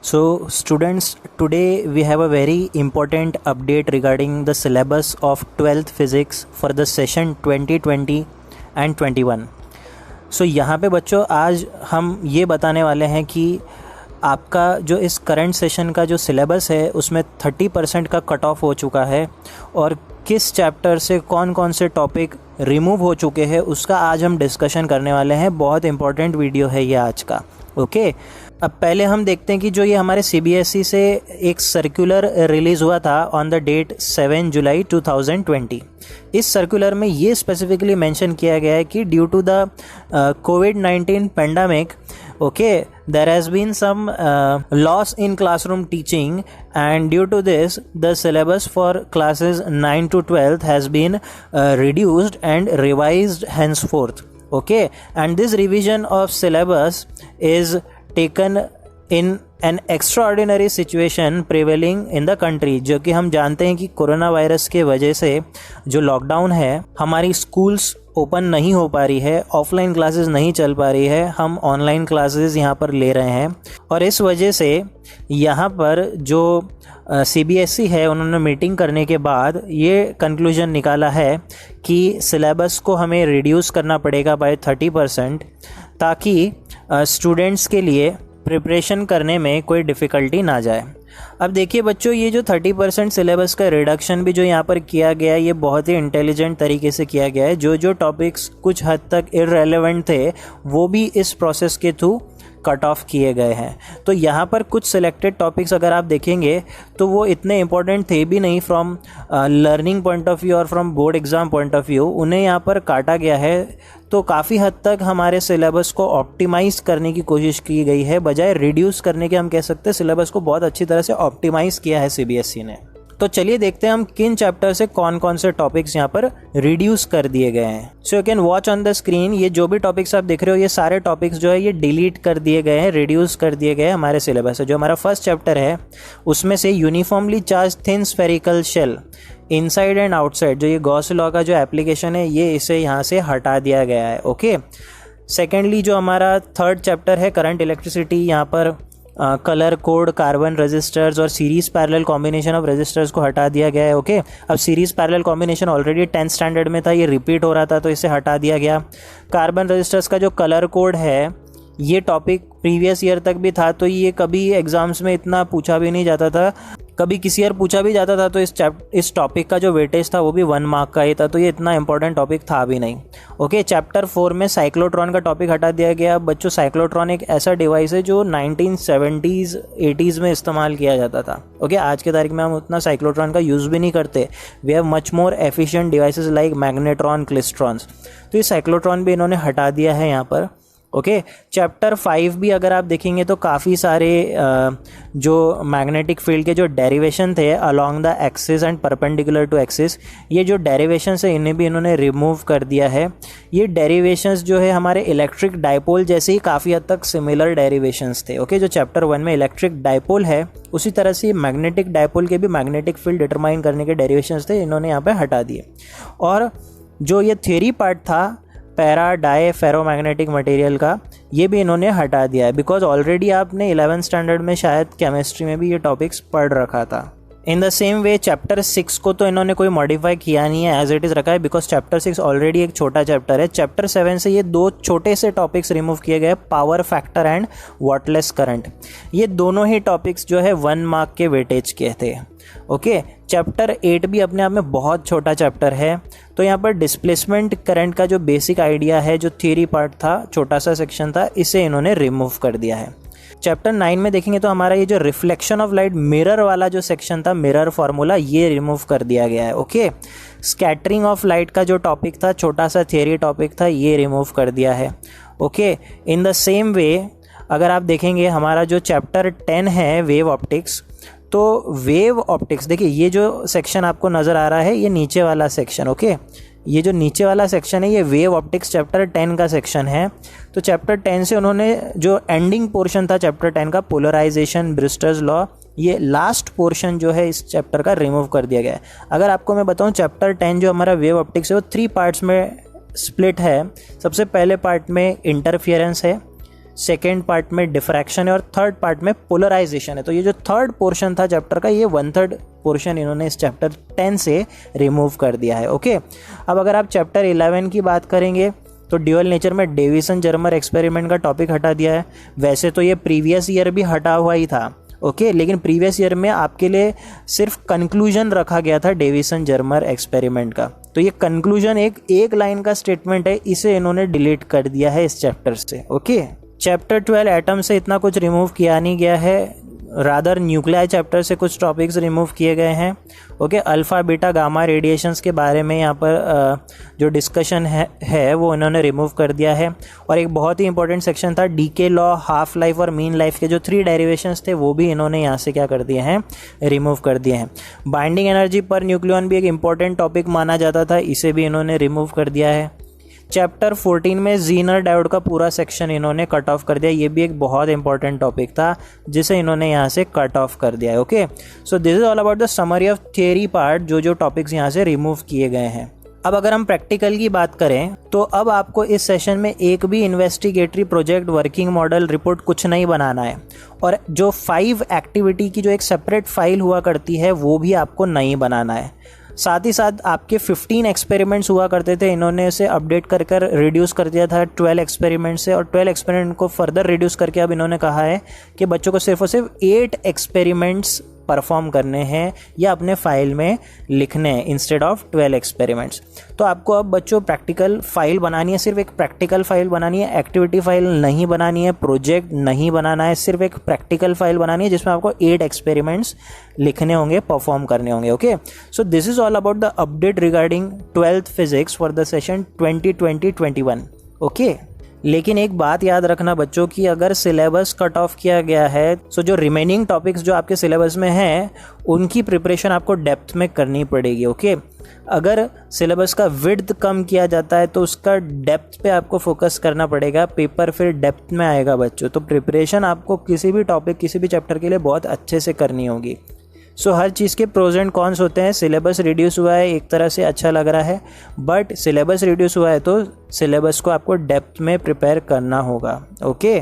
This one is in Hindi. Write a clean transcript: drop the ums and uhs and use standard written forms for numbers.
So, students, today we have a very important update regarding the syllabus of 12th physics for the session 2020 and 21. So, यहाँ पे बच्चों आज हम ये बताने वाले हैं कि आपका जो इस करंट सेशन का जो सिलेबस है उसमें 30% का कट ऑफ हो चुका है और किस चैप्टर से कौन कौन से टॉपिक रिमूव हो चुके हैं उसका आज हम डिस्कशन करने वाले हैं। बहुत इंपॉर्टेंट वीडियो है ये आज का। ओके, अब पहले हम देखते हैं कि जो ये हमारे CBSE से एक सर्कुलर रिलीज़ हुआ था ऑन द डेट 7 जुलाई 2020। इस सर्कुलर में ये स्पेसिफिकली मेंशन किया गया है कि ड्यू टू द COVID-19 पेंडेमिक, okay, there has been some loss in classroom teaching, and due to this the syllabus for classes 9 to 12 has been reduced and revised henceforth. Okay, and this revision of syllabus is taken in an extraordinary situation prevailing in the country, जो कि हम जानते हैं कि कोरोना वायरस के वजह से जो लॉकडाउन है, हमारी स्कूल्स ओपन नहीं हो पा रही है, ऑफलाइन क्लासेस नहीं चल पा रही है, हम ऑनलाइन क्लासेस यहाँ पर ले रहे हैं। और इस वजह से यहाँ पर जो CBSE है उन्होंने मीटिंग करने के बाद ये कंक्लूजन निकाला है कि सिलेबस को हमें रिड्यूस करना पड़ेगा बाय 30% ताकि स्टूडेंट्स के लिए प्रिपरेशन करने में कोई डिफ़िकल्टी ना जाए। अब देखिए बच्चों, ये जो 30% सिलेबस का रिडक्शन भी जो यहाँ पर किया गया है ये बहुत ही इंटेलिजेंट तरीके से किया गया है। जो टॉपिक्स कुछ हद तक इररेलेवेंट थे वो भी इस प्रोसेस के थ्रू कट ऑफ किए गए हैं। तो यहाँ पर कुछ सिलेक्टेड टॉपिक्स अगर आप देखेंगे तो वो इतने इंपॉर्टेंट थे भी नहीं from learning point of view और from board exam point of view, उन्हें यहाँ पर काटा गया है। तो काफ़ी हद तक हमारे सिलेबस को ऑप्टिमाइज़ करने की कोशिश की गई है, बजाय रिड्यूस करने के हम कह सकते हैं सिलेबस को बहुत अच्छी तरह से ऑप्टिमाइज़ किया है CBSE ने। तो चलिए देखते हैं हम किन चैप्टर से कौन कौन से टॉपिक्स यहाँ पर रिड्यूस कर दिए गए हैं। So you can watch on the screen, ये जो भी टॉपिक्स आप देख रहे हो ये सारे टॉपिक्स जो है ये डिलीट कर दिए गए हैं, रिड्यूस कर दिए गए हैं हमारे सिलेबस से। जो हमारा फर्स्ट चैप्टर है उसमें से uniformly charge thin spherical shell inside and outside, जो ये गॉस लॉ का जो एप्लीकेशन है ये इसे यहाँ से हटा दिया गया है। ओके, सेकेंडली जो हमारा थर्ड चैप्टर है करंट इलेक्ट्रिसिटी, यहाँ पर कलर कोड, कार्बन रेजिस्टर्स और series parallel combination of resistors को हटा दिया गया है। ओके, अब series parallel combination already 10th standard में था, ये रिपीट हो रहा था तो इसे हटा दिया गया। कार्बन रेजिस्टर्स का जो कलर कोड है ये टॉपिक प्रीवियस ईयर तक भी था, तो ये कभी एग्जाम्स में इतना पूछा भी नहीं जाता था, कभी किसी ईयर पूछा भी जाता था तो इस टॉपिक का जो वेटेज था वो भी 1 मार्क का ही था, तो ये इतना इंपॉर्टेंट टॉपिक था भी नहीं। ओके, चैप्टर 4 में साइक्लोट्रॉन का टॉपिक हटा दिया गया। बच्चों, साइक्लोट्रॉन एक ऐसा डिवाइस है जो 1970s 80s में इस्तेमाल किया जाता था। ओके, आज के तारीख में हम उतना साइक्लोट्रॉन का यूज़ भी नहीं करते। We have much more efficient devices like magnetron, klystrons, तो ये साइक्लोट्रॉन भी इन्होंने हटा दिया है यहाँ पर। ओके, चैप्टर 5 भी अगर आप देखेंगे तो काफ़ी सारे जो मैग्नेटिक फील्ड के जो डेरिवेशन थे along the axis and perpendicular to axis, ये जो डेरिवेशंस है इन्हें भी इन्होंने रिमूव कर दिया है। ये डेरिवेशंस जो है हमारे इलेक्ट्रिक डाइपोल जैसे ही काफ़ी हद तक सिमिलर डेरिवेशंस थे। ओके, जो चैप्टर 1 में इलेक्ट्रिक डाइपोल है उसी तरह से मैग्नेटिक डाइपोल के भी मैग्नेटिक फील्ड डिटरमाइन करने के डेरिवेशंस थे, इन्होंने यहाँ पर हटा दिए। और जो ये थ्योरी पार्ट था पैरा डाई फेरोमैग्नेटिक मटेरियल का, ये भी इन्होंने हटा दिया है, बिकॉज ऑलरेडी आपने 11th स्टैंडर्ड में शायद केमिस्ट्री में भी ये टॉपिक्स पढ़ रखा था। In the same way chapter 6 को तो इन्होंने कोई मॉडिफाई किया नहीं है, एज इट इज़ रखा है, बिकॉज चैप्टर 6 ऑलरेडी एक छोटा चैप्टर है। चैप्टर 7 से ये 2 छोटे से टॉपिक्स रिमूव किए गए, power factor and wattless current. ये दोनों ही टॉपिक्स जो है 1 मार्क के वेटेज के थे। ओके, चैप्टर 8 भी अपने आप में बहुत छोटा चैप्टर है, तो यहाँ पर डिस्प्लेसमेंट करंट का जो बेसिक आइडिया है, जो थ्योरी पार्ट था, छोटा सा सेक्शन था, इसे इन्होंने रिमूव कर दिया है। चैप्टर 9 में देखेंगे तो हमारा ये जो रिफ्लेक्शन ऑफ लाइट मिरर वाला जो सेक्शन था, मिरर फार्मूला, ये रिमूव कर दिया गया है। ओके, स्कैटरिंग ऑफ लाइट का जो टॉपिक था, छोटा सा थियरी टॉपिक था, ये रिमूव कर दिया है। Okay, in the same way अगर आप देखेंगे हमारा जो चैप्टर 10 है वेव ऑप्टिक्स, तो वेव ऑप्टिक्स देखिए, ये जो सेक्शन आपको नज़र आ रहा है ये नीचे वाला सेक्शन। ओके, ये जो नीचे वाला सेक्शन है ये वेव ऑप्टिक्स चैप्टर 10 का सेक्शन है। तो चैप्टर 10 से उन्होंने जो एंडिंग पोर्शन था चैप्टर 10 का, पोलराइजेशन, ब्रिस्टर्स लॉ, ये लास्ट पोर्शन जो है इस चैप्टर का रिमूव कर दिया गया है। अगर आपको मैं बताऊं चैप्टर 10 जो हमारा वेव ऑप्टिक्स है वो 3 पार्ट्स में स्प्लिट है। सबसे पहले पार्ट में इंटरफियरेंस है, सेकेंड पार्ट में डिफ्रैक्शन है और थर्ड पार्ट में पोलराइजेशन है। तो ये जो थर्ड पोर्शन था चैप्टर का, ये 1/3 पोर्शन इन्होंने इस चैप्टर 10 से रिमूव कर दिया है। ओके, अब अगर आप चैप्टर 11 की बात करेंगे तो ड्यूअल नेचर में डेविसन जर्मर एक्सपेरिमेंट का टॉपिक हटा दिया है। वैसे तो ये प्रीवियस ईयर भी हटा हुआ ही था, ओके, लेकिन प्रीवियस ईयर में आपके लिए सिर्फ कंक्लूजन रखा गया था डेविसन जर्मर एक्सपेरिमेंट का। तो ये कंक्लूजन एक लाइन का स्टेटमेंट है, इसे इन्होंने डिलीट कर दिया है इस चैप्टर से। ओके, चैप्टर 12 एटम से इतना कुछ रिमूव किया नहीं गया है, रादर न्यूक्लियाई चैप्टर से कुछ टॉपिक्स रिमूव किए गए हैं। Okay, alpha beta gamma radiations के बारे में यहाँ पर जो डिस्कशन है वो इन्होंने रिमूव कर दिया है। और एक बहुत ही इंपॉर्टेंट सेक्शन था डीके लॉ, हाफ लाइफ और मीन लाइफ के जो 3 डेरिवेशंस थे वो भी इन्होंने यहाँ से क्या कर दिए हैं, रिमूव कर दिए हैं। बाइंडिंग एनर्जी पर न्यूक्लियन भी एक इंपॉर्टेंट टॉपिक माना जाता था, इसे भी इन्होंने रिमूव कर दिया है। चैप्टर 14 में जीनर डायोड का पूरा सेक्शन इन्होंने कट ऑफ कर दिया, ये भी एक बहुत इंपॉर्टेंट टॉपिक था जिसे इन्होंने यहाँ से कट ऑफ कर दिया है। Okay, so this is all about the summary of theory part, जो टॉपिक्स यहाँ से रिमूव किए गए हैं। अब अगर हम प्रैक्टिकल की बात करें तो अब आपको इस सेशन में एक भी इन्वेस्टिगेटरी प्रोजेक्ट, वर्किंग मॉडल, रिपोर्ट कुछ नहीं बनाना है, और जो 5 एक्टिविटी की जो एक सेपरेट फाइल हुआ करती है वो भी आपको नहीं बनाना है। साथ ही साथ आपके 15 एक्सपेरिमेंट्स हुआ करते थे, इन्होंने इसे अपडेट कर रिड्यूस कर दिया था 12 एक्सपेरिमेंट से, और 12 एक्सपेरिमेंट को फर्दर रिड्यूस करके अब इन्होंने कहा है कि बच्चों को सिर्फ और सिर्फ 8 एक्सपेरिमेंट्स परफॉर्म करने हैं या अपने फाइल में लिखने हैं इंस्टेड ऑफ 12 एक्सपेरिमेंट्स। तो आपको अब बच्चों प्रैक्टिकल फाइल बनानी है, सिर्फ एक प्रैक्टिकल फाइल बनानी है, एक्टिविटी फाइल नहीं बनानी है, प्रोजेक्ट नहीं बनाना है, सिर्फ एक प्रैक्टिकल फाइल बनानी है जिसमें आपको 8 एक्सपेरिमेंट्स लिखने होंगे, परफॉर्म करने होंगे। Okay, so this is all about the update regarding 12th physics for the session 2020-21। Okay, लेकिन एक बात याद रखना बच्चों की अगर सिलेबस कट ऑफ किया गया है तो जो रिमेनिंग टॉपिक्स जो आपके सिलेबस में हैं उनकी प्रिपरेशन आपको डेप्थ में करनी पड़ेगी। ओके, अगर सिलेबस का विड्थ कम किया जाता है तो उसका डेप्थ पे आपको फोकस करना पड़ेगा, पेपर फिर डेप्थ में आएगा बच्चों। तो प्रिपरेशन आपको किसी भी टॉपिक, किसी भी चैप्टर के लिए बहुत अच्छे से करनी होगी। सो हर चीज़ के प्रोज एंड कॉन्स होते हैं। सिलेबस रिड्यूस हुआ है, एक तरह से अच्छा लग रहा है, बट सिलेबस रिड्यूस हुआ है तो सिलेबस को आपको डेप्थ में प्रिपेयर करना होगा। ओके।